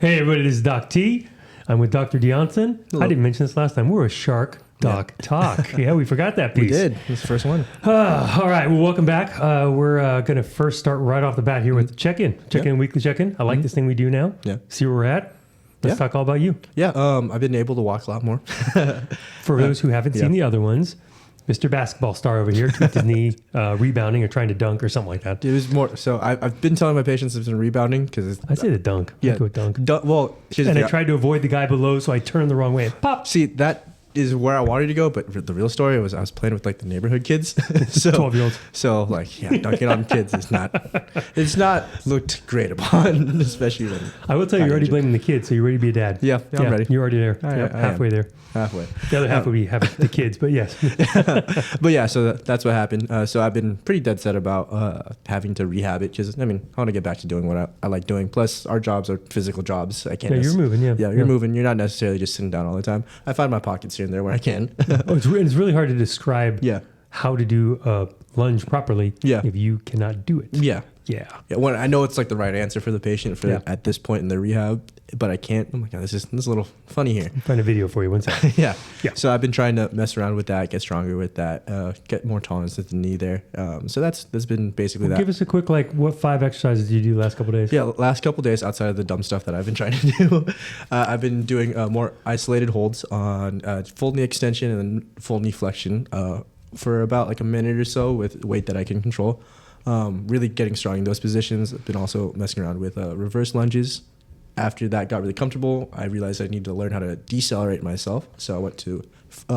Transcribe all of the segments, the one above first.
Hey everybody, this is Doc T. I'm with Dr. Deonson. Hello. I didn't mention this last time. We're a SHARC Doc Talk. Yeah, we forgot that piece. We did. It's the first one. All right, well, welcome back. We're going to first start right off the bat here with the check-in. Weekly check-in. I like this thing we do now. Yeah. See where we're at. Let's talk all about you. Yeah, I've been able to walk a lot more. For those who haven't seen the other ones, Mr. Basketball Star over here tweaked his knee rebounding or trying to dunk or something like that. It was more. So I've been telling my patients it's been rebounding because I say the dunk. Yeah, I go dunk. Well, I tried to avoid the guy below, so I turned the wrong way and pop. See, that is where I wanted to go, but the real story was I was playing with like the neighborhood kids. So 12-year-olds. So like, yeah, dunking on kids is not. It's not looked great upon, especially when. I will tell you, you're already blaming the kids, so you're ready to be a dad. Yeah, I'm ready. You're already there. I halfway there. Halfway. The other half would be having the kids, but yes. But yeah, so that's what happened. So I've been pretty dead set about having to rehab it because, I mean, I want to get back to doing what I like doing. Plus, our jobs are physical jobs. I can't. Yeah, you're moving, yeah. Yeah, you're moving. You're not necessarily just sitting down all the time. I find my pockets here and there where I can. It's really hard to describe how to do a lunge properly if you cannot do it. Yeah. Yeah. When I know it's like the right answer for the patient at this point in the rehab, but I can't. Oh my God, this is a little funny here. I'll find a video for you one second. Yeah. So I've been trying to mess around with that, get stronger with that, get more tolerance with the knee there. So that's been basically that. Give us a quick, what 5 exercises did you do the last couple of days? Yeah, last couple of days outside of the dumb stuff that I've been trying to do, I've been doing more isolated holds on full knee extension and then full knee flexion for about like a minute or so with weight that I can control. Really getting strong in those positions. I've been also messing around with reverse lunges. After that got really comfortable, I realized I needed to learn how to decelerate myself. So I went to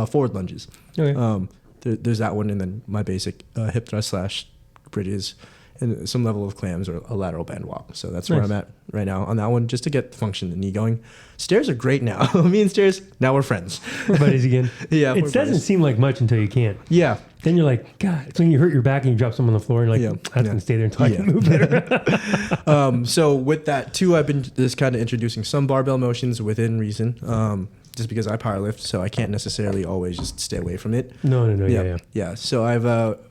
forward lunges. Okay. There's that one, and then my basic hip thrust / bridges and some level of clams or a lateral band walk. So that's where I'm at right now on that one, just to get the function, the knee going. Stairs are great now. Me and stairs, now we're friends. We're buddies again. Yeah. It doesn't seem like much until you can't. Yeah. Then you're like, God, it's when you hurt your back and you drop someone on the floor and you're like, I'm going to stay there until I can move better. So with that too, I've been just kind of introducing some barbell motions within reason. Just because I powerlift, so I can't necessarily always just stay away from it. No. Yeah. So I've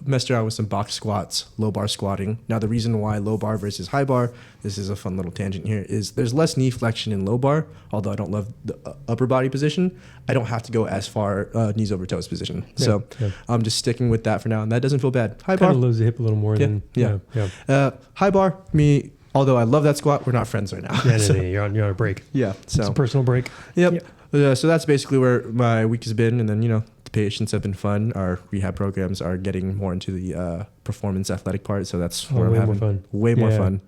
messed around with some box squats, low bar squatting. Now the reason why low bar versus high bar, this is a fun little tangent here, is there's less knee flexion in low bar. Although I don't love the upper body position, I don't have to go as far knees over toes position. So I'm just sticking with that for now, and that doesn't feel bad. High bar kind of loads the hip a little more than high bar. Me, although I love that squat, we're not friends right now. You're on a break. Yeah, so it's a personal break. Yep. So that's basically where my week has been. And then, the patients have been fun. Our rehab programs are getting more into the performance athletic part. So that's where I'm having way more fun.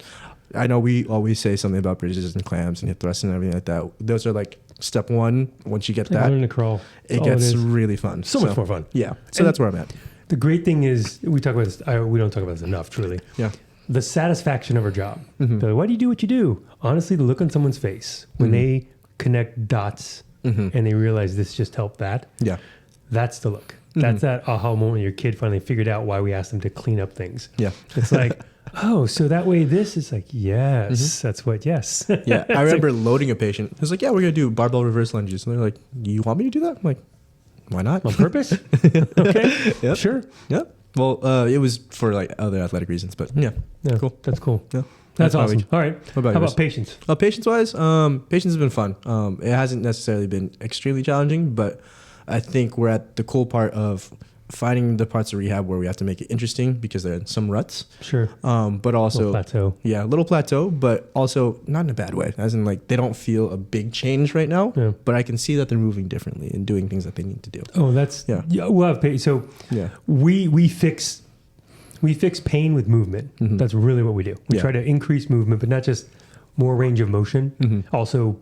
I know we always say something about bridges and clams and hip thrusts and everything like that. Those are like step one. Once you get that, learning to crawl. It gets really fun. So much more fun. Yeah. So that's where I'm at. The great thing is, we talk about this. We don't talk about this enough, truly. Yeah. The satisfaction of our job. Why do you do what you do? Honestly, the look on someone's face when they connect dots and they realize this just helped that. Yeah. That's the look. That's that aha moment when your kid finally figured out why we asked them to clean up things. Yeah. It's like, oh, so that way this is like, yes, that's what, yes. Yeah. I remember loading a patient. I was like, yeah, we're going to do barbell reverse lunges. And they're like, do you want me to do that? I'm like, why not? On purpose? Okay. Yep. Sure. Yep. Well, it was for like other athletic reasons, but yeah, cool. That's cool. Yeah. That's awesome. All right. How about patients? Patients-wise, patients have been fun. It hasn't necessarily been extremely challenging, but I think we're at the cool part of finding the parts of rehab where we have to make it interesting because there are some ruts. Sure. But also... little plateau. Yeah, a little plateau, but also not in a bad way. As in, like, they don't feel a big change right now, but I can see that they're moving differently and doing things that they need to do. Oh, that's... Yeah. We'll have so we fix pain with movement. That's really what we do. We try to increase movement, but not just more range of motion, also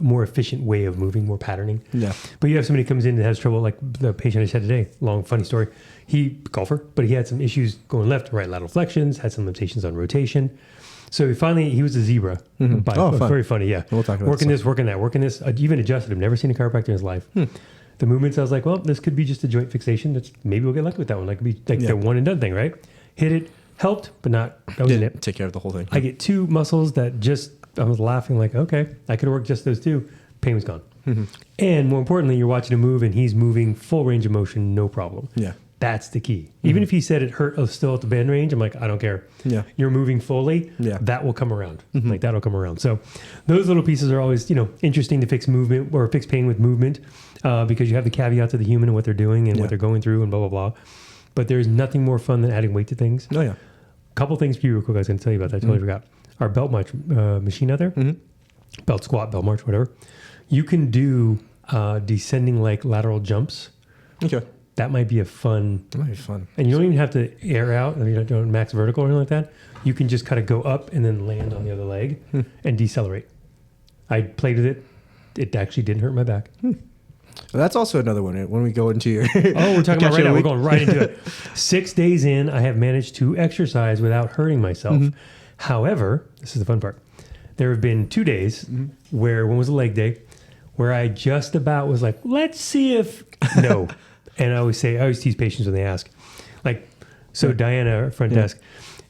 more efficient way of moving, more patterning. Yeah. But you have somebody who comes in that has trouble, like the patient I just had today, long, funny story. Golfer, but he had some issues going left to right lateral flexions, had some limitations on rotation. So he was a zebra. Very funny, yeah. We'll talk about working this, even adjusted him, never seen a chiropractor in his life. The movements, I was like, well, this could be just a joint fixation. Maybe we'll get lucky with that one. That could be like the one and done thing, right? Hit it, helped, but that wasn't it. Take care of the whole thing. I get 2 muscles that I was laughing like, okay, I could have worked just those 2. Pain was gone. And more importantly, you're watching him move and he's moving full range of motion, no problem. Yeah. That's the key. Even if he said it hurt still at the bend range, I'm like, I don't care. Yeah. You're moving fully. Yeah. That will come around. Like that'll come around. So those little pieces are always, interesting to fix movement or fix pain with movement because you have the caveats of the human and what they're doing and what they're going through and blah, blah, blah. But there's nothing more fun than adding weight to things. Oh, yeah. A couple things for you real quick I was going to tell you about that. I totally forgot. Our belt march machine out there, belt squat, belt march, whatever. You can do descending like lateral jumps. Okay. That might be a fun. That might be fun. And you don't even have to air out. You don't do max vertical or anything like that. You can just kind of go up and then land on the other leg and decelerate. I played with it. It actually didn't hurt my back. Well, that's also another one when we go into your. Oh, we're talking about right now. We're going right into it. 6 days in, I have managed to exercise without hurting myself. However, this is the fun part. There have been 2 days where one was a leg day, where I just about was like, let's see if no. And I always tease patients when they ask. Like, so Diana, our front desk,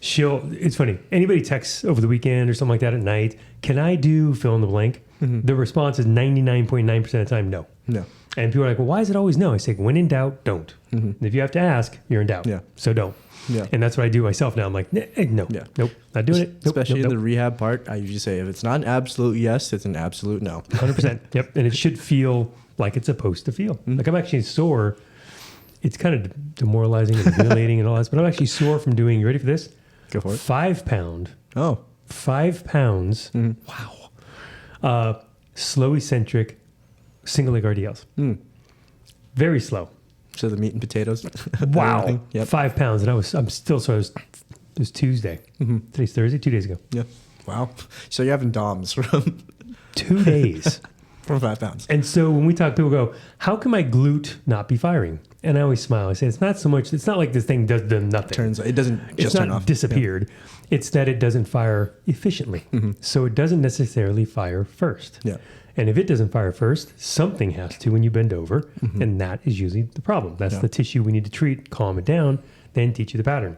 it's funny. Anybody texts over the weekend or something like that at night, can I do fill in the blank? The response is 99.9% of the time, no. No. And people are like, well, why is it always no? I say, when in doubt, don't. And if you have to ask, you're in doubt. Yeah. So don't. Yeah. And that's what I do myself now. I'm like, no, nope, not doing it. Nope, Especially nope, in the rehab part, I usually say if it's not an absolute yes, it's an absolute no. 100%. Yep. And it should feel like it's supposed to feel. Like I'm actually sore. It's kind of demoralizing and humiliating and all that, but I'm actually sore from doing, you ready for this? Go for it. 5 pound. Oh. 5 pounds. Wow. Slow eccentric single leg RDLs. Very slow. So the meat and potatoes. Wow. Yep. 5 pounds. And I'm still, so it was Tuesday. Today's Thursday, 2 days ago. Yeah. Wow. So you're having DOMs from 2 days. from 5 pounds. And so when we talk, people go, how can my glute not be firing? And I always smile. I say, it's not like this thing does nothing. It doesn't just it's turn not off. Disappeared. Yeah. It's that it doesn't fire efficiently. So it doesn't necessarily fire first. Yeah. And if it doesn't fire first, something has to when you bend over. And that is usually the problem. That's the tissue we need to treat, calm it down, then teach you the pattern.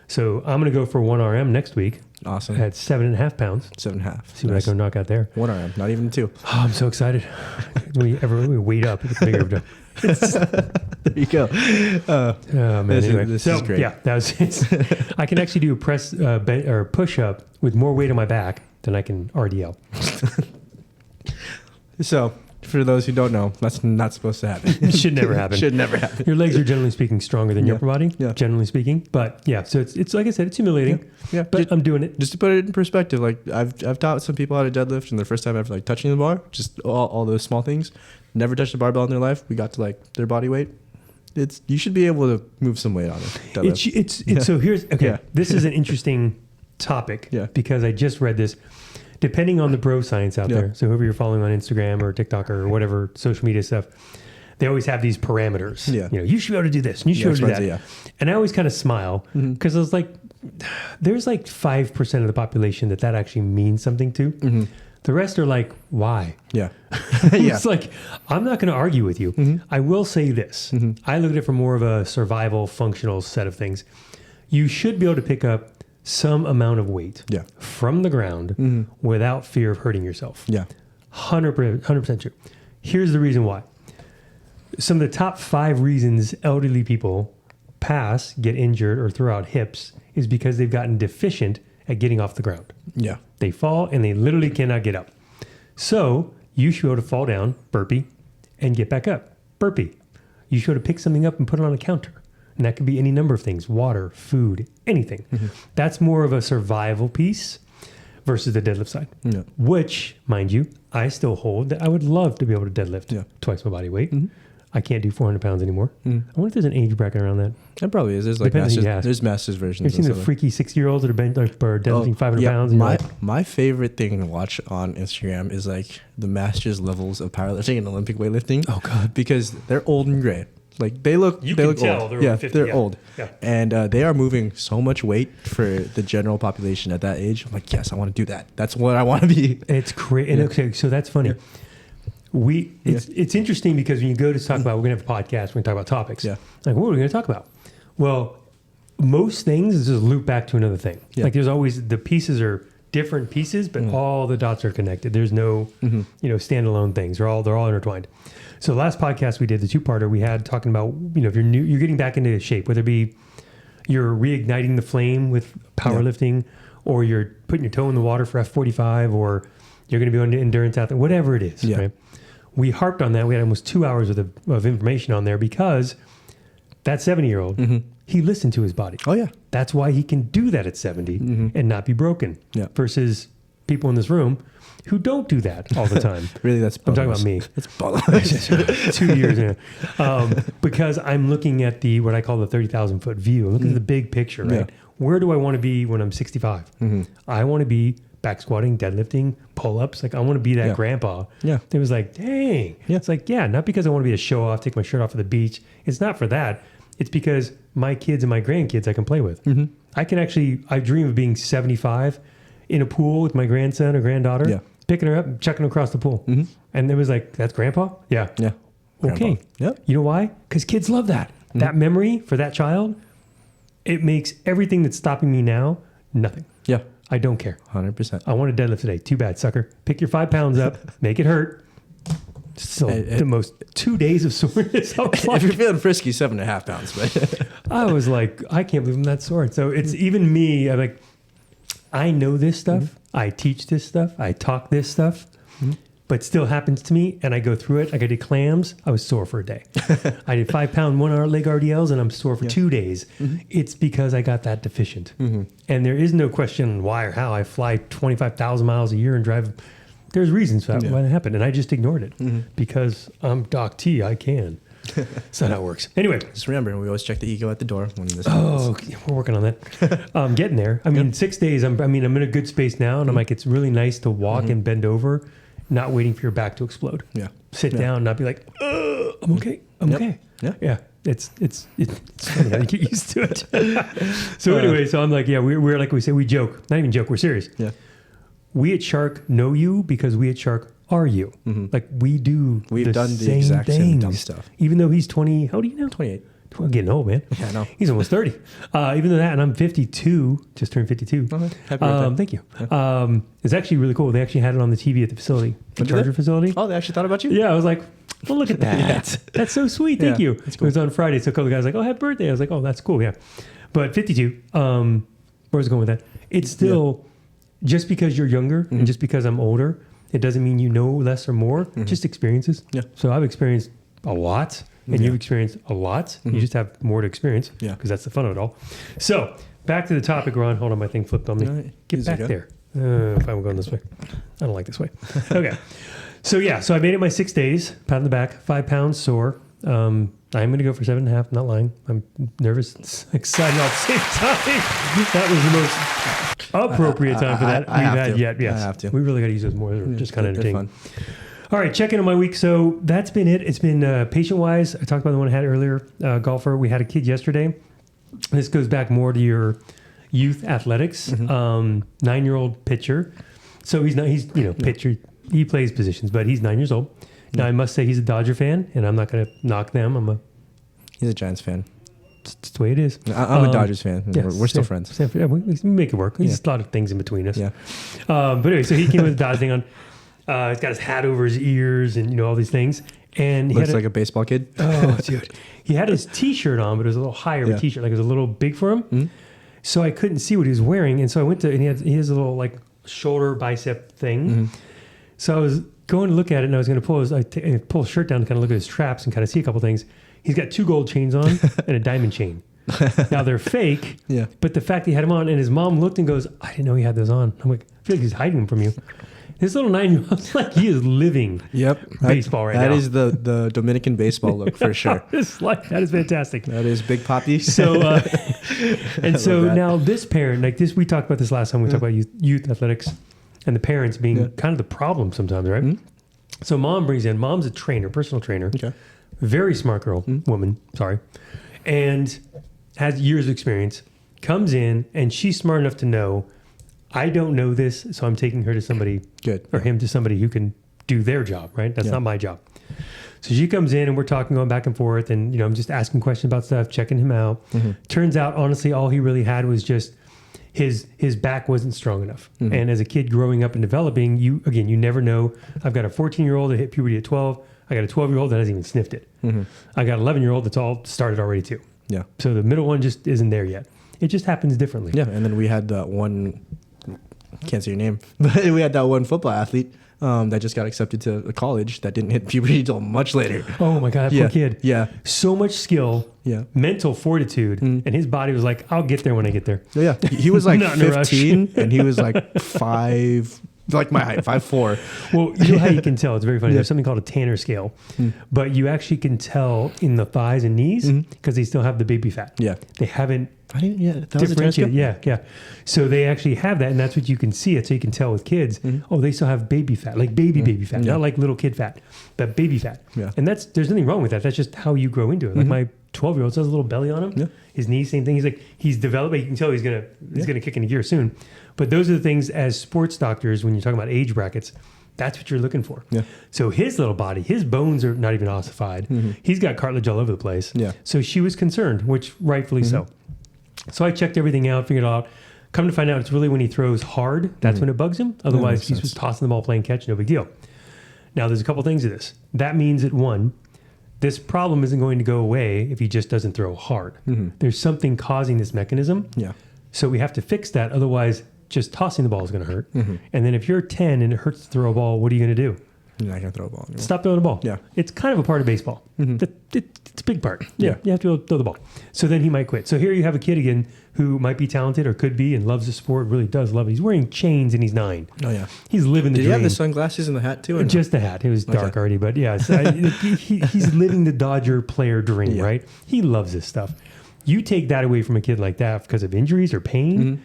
So I'm going to go for 1 RM next week. Awesome. At 7.5 pounds. 7.5. See what I can knock out there. 1 RM, not even 2. Oh, I'm so excited. When we weight up, it's bigger. There you go. Man, this is great. Yeah, I can actually do a press bent, or push up with more weight on my back than I can RDL. So, for those who don't know, that's not supposed to happen. It should never happen. Should never happen. Your legs are generally speaking stronger than your upper body, generally speaking. But yeah, so it's like I said, it's humiliating. Yeah. But I'm doing it. Just to put it in perspective, like I've taught some people how to deadlift, and their first time ever like touching the bar, just all those small things, never touched a barbell in their life. We got to like their body weight. You should be able to move some weight on it. So here's this is an interesting topic because I just read this. Depending on the bro science out there, so whoever you're following on Instagram or TikTok or whatever social media stuff, they always have these parameters. Yeah. You should be able to do this and you should be able to do that. And I always kind of smile because I was like, there's like 5% of the population that actually means something to. The rest are like, why? Yeah. It's like, I'm not going to argue with you. I will say this. I look at it from more of a survival functional set of things. You should be able to pick up some amount of weight from the ground without fear of hurting yourself. Yeah. 100% true. Here's the reason why. Some of the top 5 reasons elderly people get injured, or throw out hips is because they've gotten deficient at getting off the ground. Yeah. They fall and they literally cannot get up. So you should be able to fall down, burpee, and get back up. Burpee. You should be able to pick something up and put it on a counter. And that could be any number of things, water, food, anything. That's more of a survival piece versus the deadlift side, which, mind you, I still hold that I would love to be able to deadlift twice my body weight. I can't do 400 pounds anymore. I wonder if there's an age bracket around that. There probably is. There's like there's masters versions. You've seen the freaky 60-year-olds that are deadlifting 500 pounds. My favorite thing to watch on Instagram is like the masters levels of powerlifting and Olympic weightlifting. Oh God, because they're old and gray. Like they look old. They're old. Yeah. And they are moving so much weight for the general population at that age. I'm like, yes, I want to do that. That's what I want to be. It's crazy. Yeah. Okay, so that's funny. Yeah. It's interesting because when you go to talk about, we're going to have a podcast, we're going to talk about topics. Yeah. Like, what are we going to talk about? Well, most things is just loop back to another thing. Yeah. Like there's always, the pieces are different pieces, but all the dots are connected. There's no, standalone things. They're all intertwined. So last podcast we did, the 2-parter, we had talking about, if you're getting back into shape, whether it be you're reigniting the flame with powerlifting, or you're putting your toe in the water for F45, or you're going to be on endurance athlete, whatever it is, right? We harped on that. We had almost 2 hours of information on there because that 70-year-old, he listened to his body. Oh, yeah. That's why he can do that at 70 and not be broken. Yeah. Versus people in this room who don't do that all the time. Really, I'm talking about me. That's bollocks. 2 years now. Because I'm looking at what I call the 30,000-foot view. I'm looking at the big picture, right? Yeah. Where do I want to be when I'm 65? I want to be back squatting, deadlifting, pull-ups. Like, I want to be that grandpa. Yeah. It was like, dang. Yeah. It's like, not because I want to be a show-off, take my shirt off at the beach. It's not for that. It's because my kids and my grandkids I can play with. I dream of being 75 in a pool with my grandson or granddaughter, picking her up and chucking her across the pool. And it was like, that's grandpa? Yeah. Yeah. Okay. Yep. You know why? Because kids love that. That memory for that child, it makes everything that's stopping me now nothing. Yeah. I don't care. 100%. I want to deadlift today. Too bad, sucker. Pick your 5 pounds up. Make it hurt. So the most 2 days of soreness. If you're feeling frisky, 7.5 pounds. But I was like, I can't believe I'm that sore. So it's even me. I'm like, I know this stuff. I teach this stuff. I talk this stuff. But it still happens to me, and I go through it. Like I did clams. I was sore for a day. I did 5 pound 1 hour leg RDLs, and I'm sore for 2 days. It's because I got that deficient. And there is no question why or how. I fly 25,000 miles a year and drive. There's reasons for that, why that happened, and I just ignored it because I'm Doc T. I can. That's not how it works. Anyway. Just remember, we always check the ego at the door. When this we're working on that. I'm getting there. I mean, 6 days, I'm in a good space now, and I'm like, it's really nice to walk and bend over, not waiting for your back to explode. Yeah. Sit down and not be like, I'm okay. I'm okay. Yeah. Yeah. It's funny how you get used to it. So anyway, so I'm like, we're like we say, we joke. Not even joke, we're serious. Yeah. We at SHARC know you because we at SHARC are you. Like we've done the exact same dumb stuff. Even though he's 20, how old are you now? 28. I'm getting old, man. Yeah, I know. He's almost 30. Even though that, and I'm 52, just turned 52. Okay. Happy birthday. Thank you. Yeah. It's actually really cool. They actually had it on the TV at the facility, the charger facility. Oh, they actually thought about you? Yeah, I was like, well, look at that. That's so sweet. Thank you. Cool. It was on Friday, so a couple of guys were like, oh, happy birthday. I was like, oh, that's cool. Yeah. But 52, where was I going with that? It's still, just because you're younger and just because I'm older, it doesn't mean you know less or more, just experiences. Yeah. So I've experienced a lot. And you've experienced a lot. You just have more to experience. Yeah. Because that's the fun of it all. So back to the topic, Ron. Hold on, my thing flipped on me. No, get back there. If I'm going this way. I don't like this way. Okay. So I made it my 6 days. Pat on the back. 5 pounds sore. I'm going to go for 7.5. Not lying. I'm nervous and excited all at the same time. That was the most appropriate time for that we've had yet. Yes. I have to. We really got to use those more. They're just kind of entertaining. Fun. All right, check in on my week. So that's been it. It's been patient-wise. I talked about the one I had earlier, golfer. We had a kid yesterday. This goes back more to your youth athletics. 9-year-old pitcher. So he's pitcher. He plays positions, but he's 9 years old. Now, I must say he's a Dodger fan, and I'm not going to knock them. He's a Giants fan. It's the way it is. I'm a Dodgers fan. Yes, we're still friends. We make it work. There's a lot of things in between us. Yeah. But anyway, so he came with the Dodger thing on. He's got his hat over his ears and all these things. And he looks like a baseball kid. Oh, dude. He had his T-shirt on, but it was a little higher of a T-shirt. Like it was a little big for him. So I couldn't see what he was wearing. And so I went to, and he has a little like shoulder bicep thing. So I was going to look at it and I was going to pull his shirt down to kind of look at his traps and kind of see a couple things. He's got 2 gold chains on and a diamond chain. Now they're fake. Yeah. But the fact that he had them on and his mom looked and goes, I didn't know he had those on. I'm like, I feel like he's hiding them from you. This little 9-year-old, like he is living baseball right now. That is the Dominican baseball look for sure. That is fantastic. That is Big Poppy. So, and so now this parent, like this, we talked about this last time. We talked about youth athletics and the parents being kind of the problem sometimes, right? So mom's a trainer, personal trainer. Okay. Very smart girl, woman, and has years of experience, comes in and she's smart enough to know, I don't know this, so I'm taking her to somebody or him to somebody who can do their job, right? That's not my job. So she comes in and we're talking, going back and forth, and I'm just asking questions about stuff, checking him out. Turns out, honestly, all he really had was just, his back wasn't strong enough. And as a kid growing up and developing, you never know. I've got a 14-year-old that hit puberty at 12. I got a 12-year-old that hasn't even sniffed it. I got an 11-year-old that's all started already too. Yeah. So the middle one just isn't there yet. It just happens differently. Yeah. And then we had that one, can't say your name, but we had that one football athlete that just got accepted to a college that didn't hit puberty until much later. Oh my God, that poor kid. Yeah. So much skill, mental fortitude, and his body was like, I'll get there when I get there. Yeah. He was like 15 and he was like 5, like my height, 5'4". Well, you know how you can tell? It's very funny. There's something called a Tanner scale, but you actually can tell in the thighs and knees because they still have the baby fat. Yeah. They haven't that was a Tanner scale? Yeah. So they actually have that, and that's what you can see it. So you can tell with kids, oh, they still have baby fat, like baby fat, not like little kid fat, but baby fat. Yeah. And there's nothing wrong with that. That's just how you grow into it. Like my 12-year-old has a little belly on him. Yeah. His knees, same thing. He's developing. You can tell he's gonna kick into gear soon. But those are the things as sports doctors, when you're talking about age brackets, that's what you're looking for. Yeah. So his little body, his bones are not even ossified. He's got cartilage all over the place. Yeah. So she was concerned, which rightfully so. So I checked everything out, figured it out. Come to find out, it's really when he throws hard, that's when it bugs him. Otherwise, he's just tossing the ball, playing catch, no big deal. Now, there's a couple things to this. That means that one, this problem isn't going to go away if he just doesn't throw hard. There's something causing this mechanism. Yeah. So we have to fix that. Otherwise, just tossing the ball is going to hurt. And then if you're 10 and it hurts to throw a ball, what are you going to do? You're not going to throw a ball anymore. Stop throwing the ball. Yeah. It's kind of a part of baseball. It's a big part. Yeah. You have to throw the ball. So then he might quit. So here you have a kid again who might be talented or could be and loves the sport, really does love it. He's wearing chains and he's 9. Oh, yeah. He's living the dream. Did he have the sunglasses and the hat too? Just the hat. It was dark already, but yeah. So he's living the Dodger player dream, right? He loves this stuff. You take that away from a kid like that because of injuries or pain,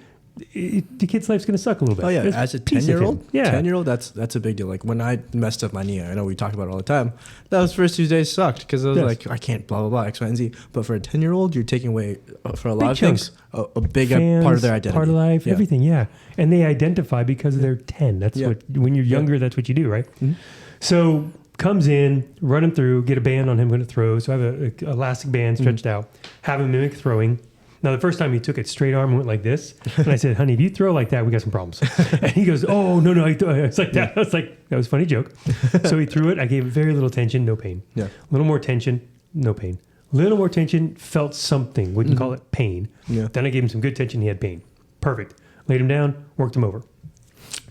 the kid's life's going to suck a little bit. Oh, yeah. There's As a 10-year-old? Yeah. 10-year-old, that's a big deal. Like, when I messed up my knee, I know we talk about it all the time, those first 2 days sucked because I was like, I can't blah, blah, blah, X, Y, and Z. But for a 10-year-old, you're taking away, for a lot of things, a big part of their identity. Part of life, everything, And they identify because they're 10. That's what, when you're younger, that's what you do, right? So, comes in, run him through, get a band on him when it throws. So I have an elastic band stretched out, have him mimic throwing. Now, the first time he took it straight arm and went like this. And I said, honey, if you throw like that, we got some problems. And he goes, oh, no. It's like that. I was like, that was a funny joke. So he threw it. I gave very little tension, no pain. Yeah. A little more tension, no pain. Little more tension, felt something. Wouldn't call it pain. Yeah. Then I gave him some good tension. He had pain. Perfect. Laid him down, worked him over.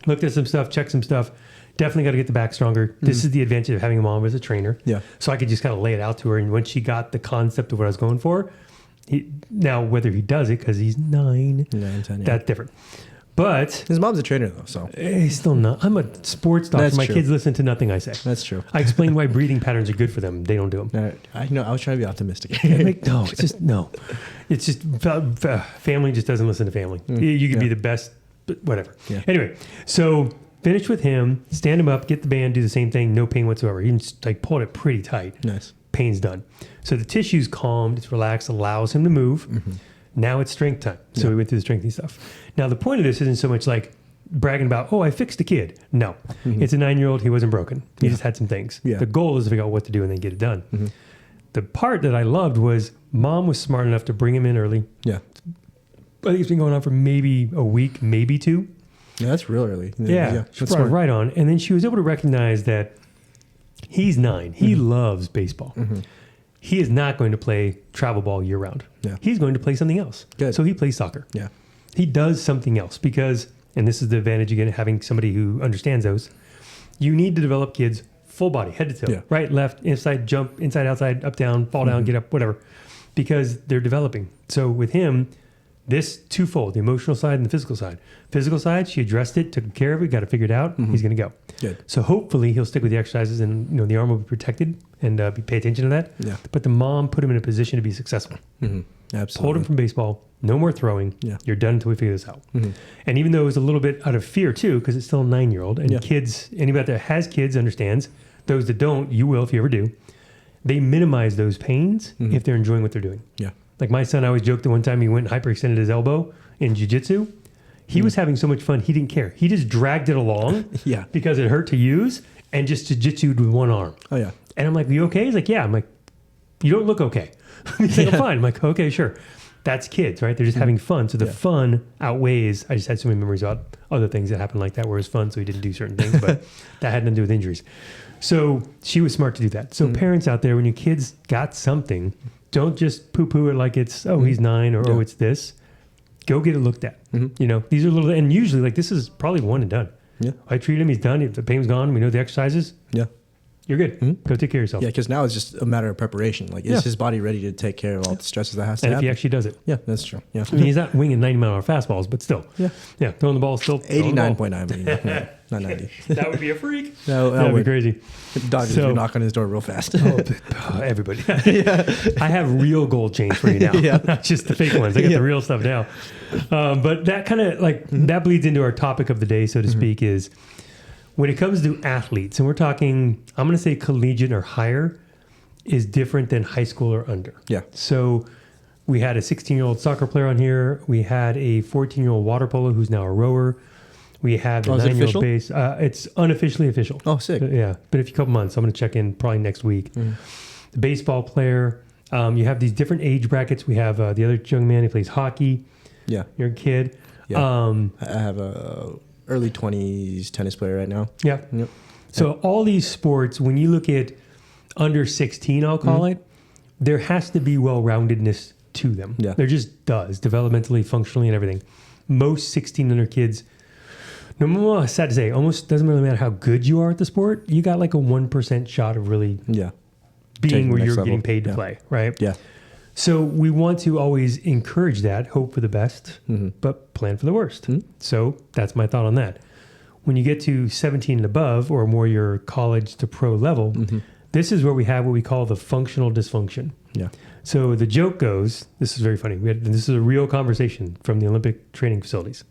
Looked at some stuff, checked some stuff. Definitely got to get the back stronger. This is the advantage of having a mom as a trainer. Yeah. So I could just kind of lay it out to her. And when she got the concept of what I was going for, now whether he does it because he's 9, 10, that's different. But his mom's a trainer though, so he's still not. I'm a sports doctor. That's my true. Kids listen to nothing I say. That's true. I explain why breathing patterns are good for them. They don't do them. I know. I was trying to be optimistic. No. It's just family just doesn't listen to family. You can be the best, but whatever. Yeah. Anyway, so finish with him. Stand him up. Get the band. Do the same thing. No pain whatsoever. Even pulled it pretty tight. Nice. Pain's done. So the tissue's calmed, it's relaxed, allows him to move. Now it's strength time. So we went through the strengthening stuff. Now the point of this isn't so much like bragging about, I fixed the kid. No. It's a 9-year-old. He wasn't broken. He just had some things. Yeah. The goal is to figure out what to do and then get it done. The part that I loved was mom was smart enough to bring him in early. Yeah. I think it's been going on for maybe a week, maybe 2. Yeah, that's real early. Yeah. She brought it right on. And then she was able to recognize that he's 9. He loves baseball. He is not going to play travel ball year round. Yeah. He's going to play something else. Good. So he plays soccer. Yeah. He does something else because, and this is the advantage again of having somebody who understands those, you need to develop kids full body, head to toe, right, left, inside, jump, inside, outside, up, down, fall down, get up, whatever, because they're developing. So with him, this twofold, the emotional side and the physical side. Physical side, she addressed it, took care of it, got it figured out. He's going to go. Good. So hopefully he'll stick with the exercises and the arm will be protected and pay attention to that. Yeah. But the mom put him in a position to be successful. Absolutely. Pulled him from baseball. No more throwing. Yeah. You're done until we figure this out. And even though it was a little bit out of fear too, because it's still a 9-year-old and kids, anybody that has kids understands. Those that don't, you will if you ever do. They minimize those pains if they're enjoying what they're doing. Yeah. Like my son, I always joked the one time he went and hyperextended his elbow in jiu-jitsu. He was having so much fun, he didn't care. He just dragged it along because it hurt to use and just jiu-jitsu'd with one arm. Oh, yeah. And I'm like, you okay? He's like, yeah. I'm like, you don't look okay. He's like, I'm fine. I'm like, okay, sure. that's kids, right? They're just having fun. So the fun outweighs. I just had so many memories about other things that happened like that where it was fun, so we didn't do certain things, but that had nothing to do with injuries. So she was smart to do that. So parents out there, when your kids got something, don't just poo-poo it like it's, he's 9 or, it's this. Go get it looked at. You know, these are little, and usually like this is probably one and done. Yeah. I treat him, he's done. If the pain's gone, we know the exercises. Yeah. You're good. Go take care of yourself. Yeah, because now it's just a matter of prepreration. Like, is his body ready to take care of all the stresses that has to and happen? if he actually does it. Yeah, that's true. Yeah. I mean, he's not winging 90-mile-an-hour fastballs, but still. Yeah. Yeah, throwing the ball still. 89.9, not 90. That would be a freak. No, that would be crazy. Doctors would knock on his door real fast. Everybody. I have real gold chains for you now. Not just the fake ones. I got the real stuff now. But that kind of like, that bleeds into our topic of the day, so to speak, is when it comes to athletes, and we're talking, I'm going to say collegiate or higher, is different than high school or under. Yeah. So we had a 16-year-old soccer player on here. We had a 14-year-old water polo who's now a rower. We have a 9-year-old base. It's unofficially official. Oh, sick. Yeah. Been a couple months. I'm going to check in probably next week. The baseball player. You have these different age brackets. We have the other young man who plays hockey. Yeah. You're a kid. Yeah. I have a early 20s tennis player right now. Yeah. Yep. So all these sports, when you look at under 16, I'll call it, there has to be well-roundedness to them. Yeah. There just does, developmentally, functionally, and everything. Most 16 under kids, no more sad to say, almost doesn't really matter how good you are at the sport. You got like a 1% shot of really being where you're getting paid to play, right? Yeah. So we want to always encourage that, hope for the best, but plan for the worst. So that's my thought on that. When you get to 17 and above, or more your college to pro level, this is where we have what we call the functional dysfunction. Yeah. So the joke goes, this is very funny. This is a real conversation from the Olympic training facilities.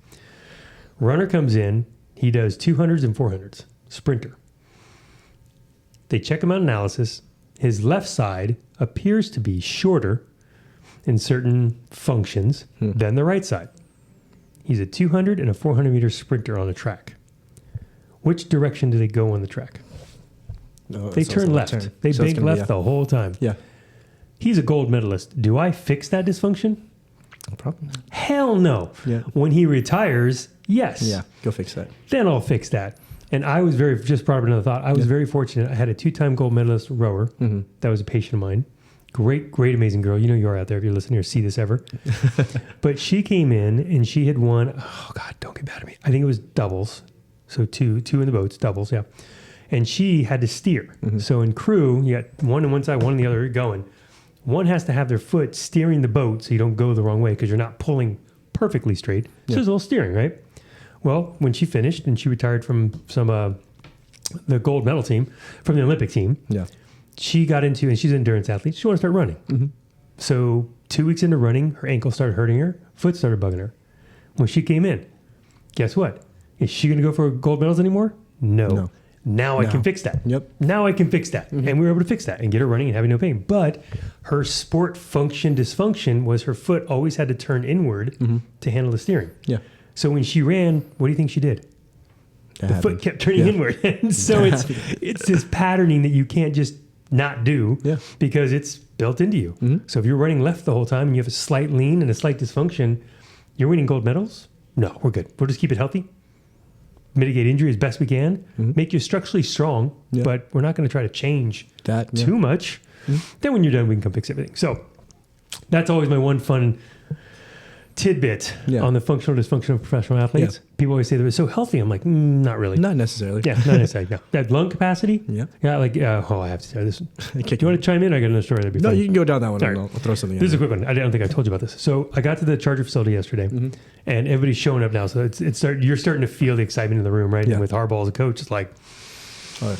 Runner comes in, he does 200s and 400s, sprinter. They check him out analysis. His left side appears to be shorter in certain functions than the right side. He's a 200 and a 400 meter sprinter on a track. Which direction do they go on the track? No, they turn left. They bank left the whole time. Yeah. He's a gold medalist. Do I fix that dysfunction? Probably. Hell no. Yeah. When he retires, yes. Yeah, go fix that. Then I'll fix that. And I was just brought up another thought. I was very fortunate. I had a 2-time gold medalist rower. That was a patient of mine. Great, amazing girl. You know you are out there if you're listening or see this ever. But she came in and she had won, oh God, don't get mad at me. I think it was doubles. So two in the boats, doubles, yeah. And she had to steer. So in crew, you got one on one side, one on the other going. One has to have their foot steering the boat so you don't go the wrong way because you're not pulling perfectly straight. So there's a little steering, right? Well, when she finished and she retired from the gold medal team, from the Olympic team, she got into, and she's an endurance athlete, she wanted to start running. So 2 weeks into running, her ankle started hurting her, foot started bugging her. When she came in, guess what? Is she going to go for gold medals anymore? No. Now I can fix that. Now I can fix that. And we were able to fix that and get her running and having no pain. But her sport function dysfunction was her foot always had to turn inward to handle the steering. Yeah. So when she ran, what do you think she did? The foot kept turning inward. And so it's this patterning that you can't just not do because it's built into you. So if you're running left the whole time and you have a slight lean and a slight dysfunction, you're winning gold medals? No, we're good. We'll just keep it healthy. Mitigate injury as best we can. Make you structurally strong, but we're not going to try to change that too much. Then when you're done, we can come fix everything. So that's always my one fun tidbit on the functional dysfunction of professional athletes. People always say they're so healthy. I'm like, not really. Not necessarily. Yeah, not necessarily. No. That lung capacity. Yeah. Like, I have to tell this. Do you want to chime in? I got another story. No, you can go down that one. I'll throw something in. This is a quick one. I don't think I told you about this. So I got to the Charger facility yesterday, and everybody's showing up now. So you're starting to feel the excitement in the room, right? And with Harbaugh as a coach, it's like,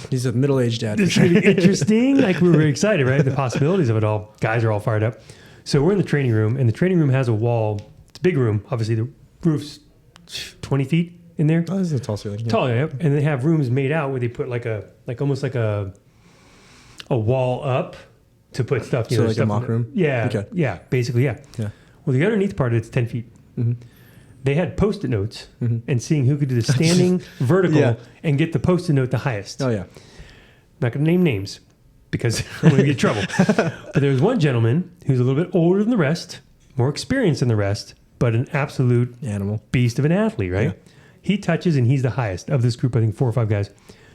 he's a middle-aged dad. This is going to be interesting. Like, we're very excited, right? The possibilities of it all. Guys are all fired up. So we're in the training room, and the training room has a wall. It's a big room. Obviously, the roof's 20 feet in there. Oh, this is a tall ceiling. Tall, yeah. And they have rooms made out where they put almost like a wall up to put stuff. So like a mock room? Yeah. Okay. Yeah, basically, yeah. Well, the underneath part of it's 10 feet. They had Post-it notes and seeing who could do the standing vertical and get the Post-it note the highest. Oh, yeah. I'm not going to name names because I'm going to get in trouble. But there was one gentleman who's a little bit older than the rest, more experienced than the rest, but an absolute animal beast of an athlete, right? Yeah. He touches and he's the highest of this group, I think 4 or 5 guys,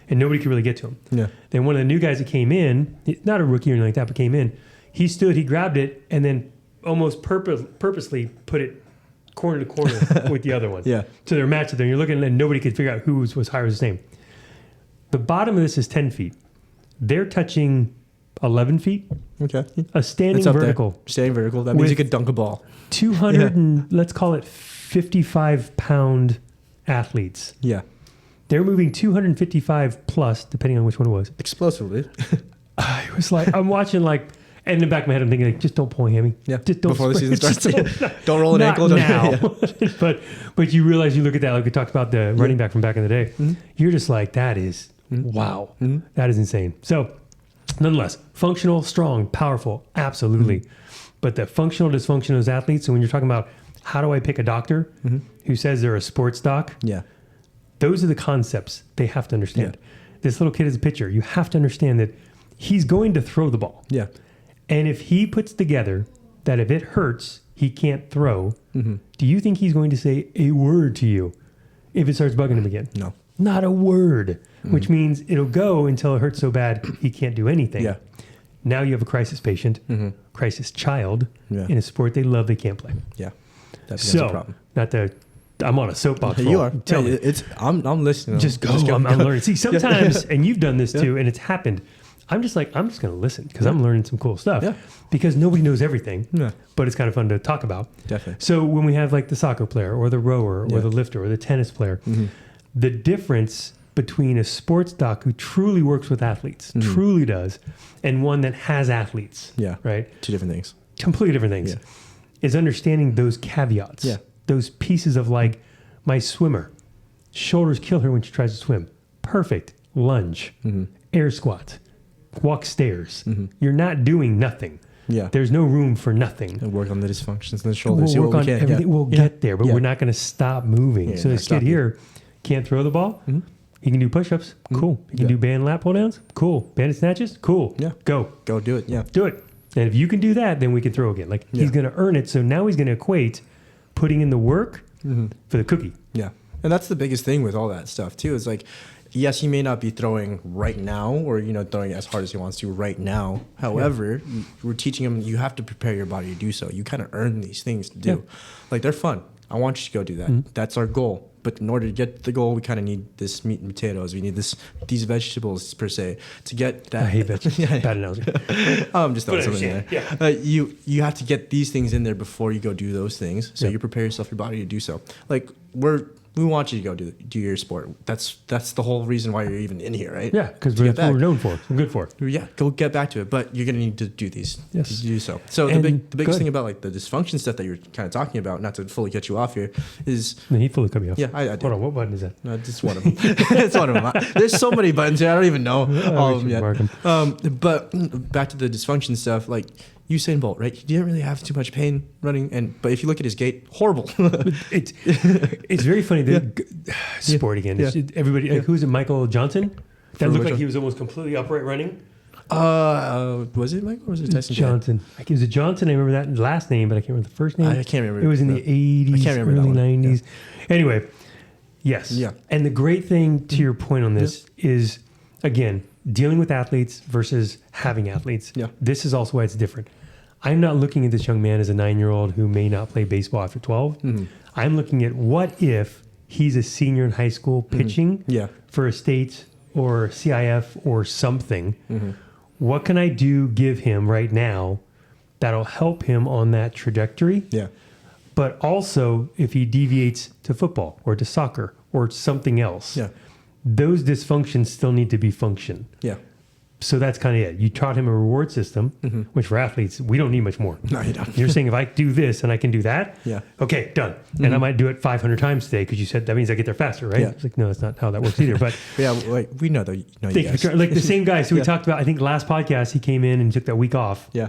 and nobody could really get to him. Yeah. Then one of the new guys that came in, not a rookie or anything like that, but came in, he stood, he grabbed it, and then almost purposely put it corner to corner with the other one. Yeah. So they're matched there, and you're looking, and nobody could figure out who was higher as his name. The bottom of this is 10 feet. They're touching 11 feet. Okay. A standing It's up vertical. there. Standing vertical. That means you could dunk a ball. 200 and let's call it 55-pound athletes. Yeah. They're moving 255 plus, depending on which one it was. Explosively. It was like, I'm watching like, and in the back of my head, I'm thinking, like, just don't pull a hammy. Yeah. Just don't Before the season starts. Don't roll an not ankle. Now. But you realize, you look at that, like we talked about the running back from back in the day. Mm-hmm. You're just like, that is, wow. Mm-hmm. That is insane. So nonetheless, functional, strong, powerful, absolutely. Mm-hmm. But the functional dysfunction of those athletes, so when you're talking about how do I pick a doctor who says they're a sports doc? Yeah. Those are the concepts they have to understand. Yeah. This little kid is a pitcher. You have to understand that he's going to throw the ball. Yeah. And if he puts together that if it hurts, he can't throw, do you think he's going to say a word to you if it starts bugging him again? No. Not a word, which means it'll go until it hurts so bad he can't do anything. Yeah. Now you have a crisis patient, crisis child in a sport they love, they can't play. Yeah. That becomes a problem. I'm on a soapbox. You are. Tell me. I'm listening. Just go. I'm learning. See, sometimes, and you've done this too, and it's happened. I'm just going to listen because I'm learning some cool stuff. Yeah. Because nobody knows everything, Yeah. but it's kind of fun to talk about. Definitely. So when we have like the soccer player or the rower or the lifter or the tennis player, the difference between a sports doc who truly works with athletes, truly does, and one that has athletes, right? 2 different things. Completely different things. Yeah. Is understanding those caveats. Yeah. Those pieces of like my swimmer, shoulders kill her when she tries to swim. Perfect. Lunge, air squat, walk stairs. You're not doing nothing. Yeah. There's no room for nothing. And work on the dysfunctions in the shoulders. We'll work on everything. We'll get there, but we're not going to stop moving. Yeah, so this kid here can't throw the ball. He can do push-ups. Cool. He can do band lat pull-downs. Cool. Banded snatches. Cool. Yeah. Go do it. Yeah. Do it. And if you can do that, then we can throw again. Like he's going to earn it. So now he's going to equate putting in the work for the cookie. Yeah. And that's the biggest thing with all that stuff too. Is like, yes, he may not be throwing right now or, throwing as hard as he wants to right now. However, we're teaching him, you have to prepare your body to do so. You kind of earn these things to do. Yeah. Like, they're fun. I want you to go do that. That's our goal. But in order to get the goal, we kind of need this meat and potatoes. We need these vegetables, per se, to get that. I hate vegetables. Bad analogy. I'm just throwing something in there. Yeah. You have to get these things in there before you go do those things. So you prepare yourself, your body to do so. Like, we want you to go do your sport. That's the whole reason why you're even in here, right? Yeah, because that's what we're known for. We're good for it. Yeah, go get back to it. But you're gonna need to do these. Yes. To do so. So the biggest thing about like the dysfunction stuff that you're kind of talking about, not to fully get you off here, is he fully cut me off. Yeah, I do. Hold on, what button is that? No, just one of them. It's one of them. There's so many buttons here. I don't even know all of them yet. But back to the dysfunction stuff, like Usain Bolt, right? He didn't really have too much pain running, but if you look at his gait, horrible. It's very funny. Sport again. Yeah. Everybody, like, who's it? Michael Johnson? That looked like he was almost completely upright running. Was it Michael or was it Tyson Johnson? It was a Johnson. I remember that last name, but I can't remember the first name. I can't remember. It was in the 80s, early 90s. Yeah. Anyway, yes. Yeah. And the great thing to your point on this is, again, dealing with athletes versus having athletes. Yeah. This is also why it's different. I'm not looking at this young man as a 9-year-old who may not play baseball after 12. I'm looking at what if he's a senior in high school pitching for a state or CIF or something. What can I give him right now that'll help him on that trajectory? Yeah. But also if he deviates to football or to soccer or something else, those dysfunctions still need to be function. Yeah. So that's kind of it. You taught him a reward system, which for athletes, we don't need much more. No, you don't. You're saying if I do this and I can do that, okay, done. And I might do it 500 times today because you said that means I get there faster, right? Yeah. It's like, no, that's not how that works either. But like, we know though. You guys. Like the same guy. So we talked about, I think last podcast, he came in and took that week off. Yeah.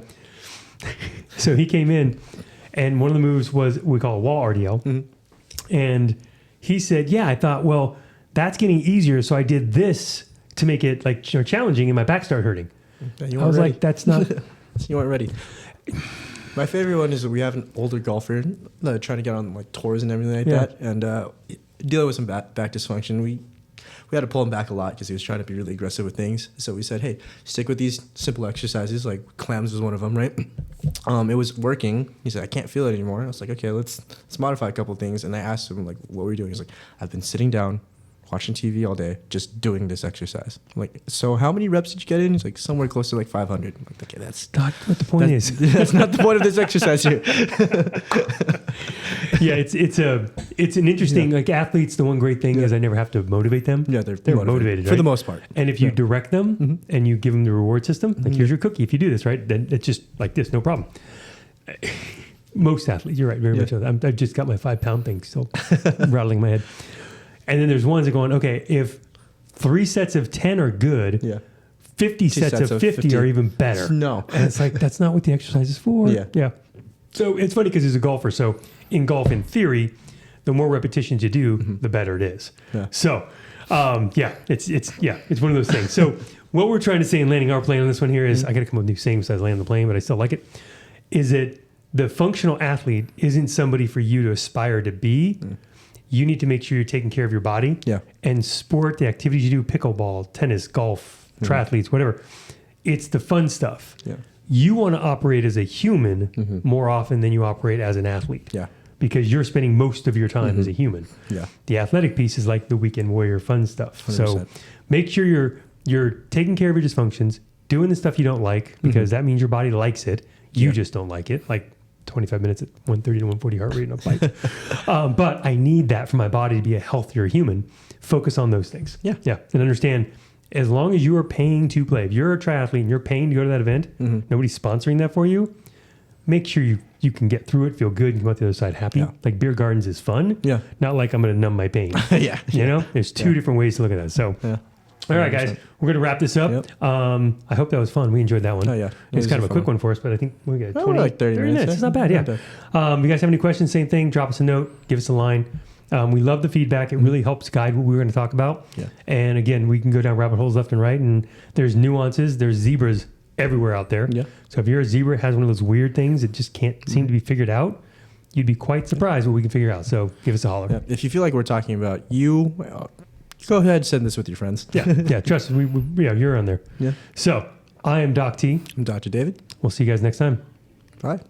So he came in and one of the moves was we call a wall RDL. And he said, yeah, I thought, well, that's getting easier. So I did this to make it like challenging and my back started hurting. I was like, that's not... You weren't ready. My favorite one is we have an older golfer trying to get on like tours and everything like that, and dealing with some back dysfunction. We had to pull him back a lot because he was trying to be really aggressive with things. So we said, hey, stick with these simple exercises, like clams was one of them, right? It was working. He said, I can't feel it anymore. I was like, okay, let's modify a couple of things. And I asked him, like, what were you doing? He's like, I've been sitting down, watching TV all day, just doing this exercise. I'm like, so how many reps did you get in? He's like, somewhere close to like 500. I'm like, okay, that's not what the point is. That's not the point of this exercise here. Yeah, it's an interesting, like athletes, the one great thing is I never have to motivate them. Yeah, they're motivated right? for the most part. And if you direct them and you give them the reward system, like here's your cookie. If you do this, right, then it's just like this, no problem. Most athletes, you're right, very much so. I've just got my 5-pound thing still rattling in my head. And then there's ones that are going, okay, if 3 sets of 10 are good, 50 sets of 50 are even better. No. And it's like, that's not what the exercise is for. Yeah. So it's funny because he's a golfer. So in golf, in theory, the more repetitions you do, the better it is. Yeah. So, it's one of those things. So what we're trying to say in landing our plane on this one here is, I got to come up with new sayings besides land the plane, but I still like it, is that the functional athlete isn't somebody for you to aspire to be. You need to make sure you're taking care of your body. Yeah. And sport, the activities you do, pickleball, tennis, golf, triathletes, whatever, it's the fun stuff. Yeah. You want to operate as a human more often than you operate as an athlete. Yeah. Because you're spending most of your time as a human. Yeah. The athletic piece is like the weekend warrior fun stuff. 100%. So make sure you're taking care of your dysfunctions, doing the stuff you don't like, because that means your body likes it. You just don't like it. Like 25 minutes at 130 to 140 heart rate on a bike. But I need that for my body to be a healthier human. Focus on those things. Yeah. And understand, as long as you are paying to play, if you're a triathlete and you're paying to go to that event, nobody's sponsoring that for you, make sure you can get through it, feel good, and come out the other side happy. Yeah. Like beer gardens is fun. Yeah. Not like I'm going to numb my pain. You know, there's two different ways to look at that. So, all right, guys, we're going to wrap this up. Yep. I hope that was fun. We enjoyed that one. Oh, yeah. It's kind of a quick one for us, but I think we got 20, like 30 minutes. It's not bad, yeah. If you guys have any questions, same thing, drop us a note, give us a line. We love the feedback. It really helps guide what we're going to talk about. Yeah. And again, we can go down rabbit holes left and right, and there's nuances. There's zebras everywhere out there. Yeah. So if you're a zebra that has one of those weird things that just can't seem to be figured out, you'd be quite surprised what we can figure out. So give us a holler. Yeah. If you feel like we're talking about you, go ahead and send this with your friends. Yeah. Trust us. You're on there. Yeah. So I am Doc T. I'm Dr. David. We'll see you guys next time. Bye.